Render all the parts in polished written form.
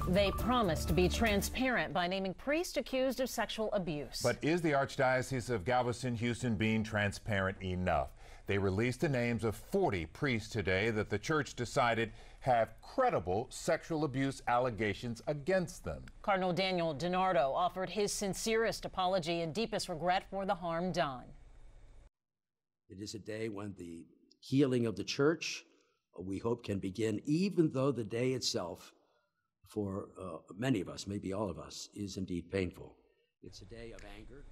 They promised to be transparent by naming priests accused of sexual abuse. But is the Archdiocese of Galveston-Houston being transparent enough? They released the names of 40 priests today that the church decided have credible sexual abuse allegations against them. Cardinal Daniel DiNardo offered his sincerest apology and deepest regret for the harm done. It is a day when the healing of the church, we hope, can begin, even though the day itself, for many of us, maybe all of us, is indeed painful. It's a day of anger.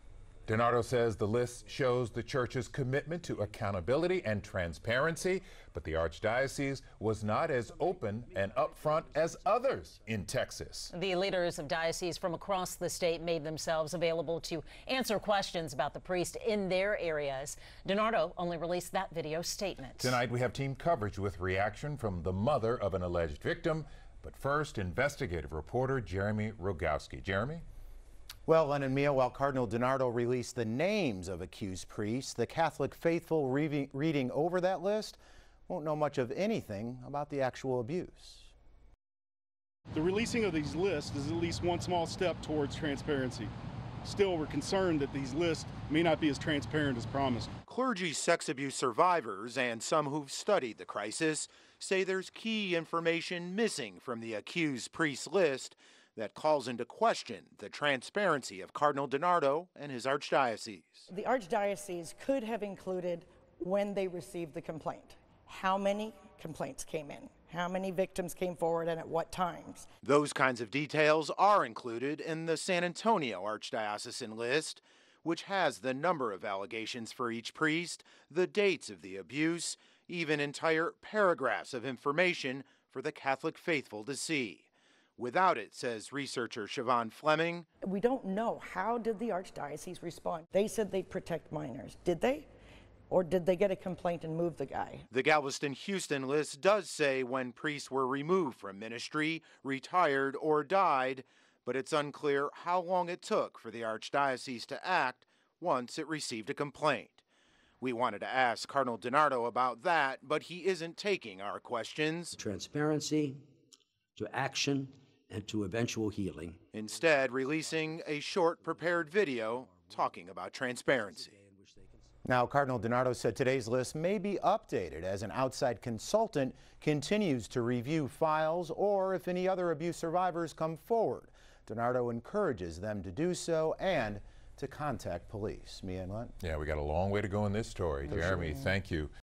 DiNardo says the list shows the church's commitment to accountability and transparency, but the Archdiocese was not as open and upfront as others in Texas. The leaders of dioceses from across the state made themselves available to answer questions about the priest in their areas. DiNardo only released that video statement. Tonight we have team coverage with reaction from the mother of an alleged victim. But first, investigative reporter Jeremy Rogowski. Jeremy? Well, Len and Mia, while Cardinal DiNardo released the names of accused priests, the Catholic faithful reading over that list won't know much of anything about the actual abuse. The releasing of these lists is at least one small step towards transparency. Still, we're concerned that these lists may not be as transparent as promised. Clergy sex abuse survivors and some who've studied the crisis say there's key information missing from the accused priest list that calls into question the transparency of Cardinal DiNardo and his archdiocese. The archdiocese could have included when they received the complaint, how many complaints came in, how many victims came forward, and at what times. Those kinds of details are included in the San Antonio Archdiocesan list, which has the number of allegations for each priest, the dates of the abuse, even entire paragraphs of information for the Catholic faithful to see. Without it, says researcher Siobhan Fleming, we don't know, how did the archdiocese respond? They said they'd protect minors. Did they? Or did they get a complaint and move the guy? The Galveston-Houston list does say when priests were removed from ministry, retired, or died, but it's unclear how long it took for the archdiocese to act once it received a complaint. We wanted to ask Cardinal DiNardo about that, but he isn't taking our questions. Transparency to action and to eventual healing. Instead, releasing a short prepared video talking about transparency. Now, Cardinal DiNardo said today's list may be updated as an outside consultant continues to review files or if any other abuse survivors come forward. DiNardo encourages them to do so and to contact police. Mia and Len? Yeah, we got a long way to go in this story. Jeremy, thank you.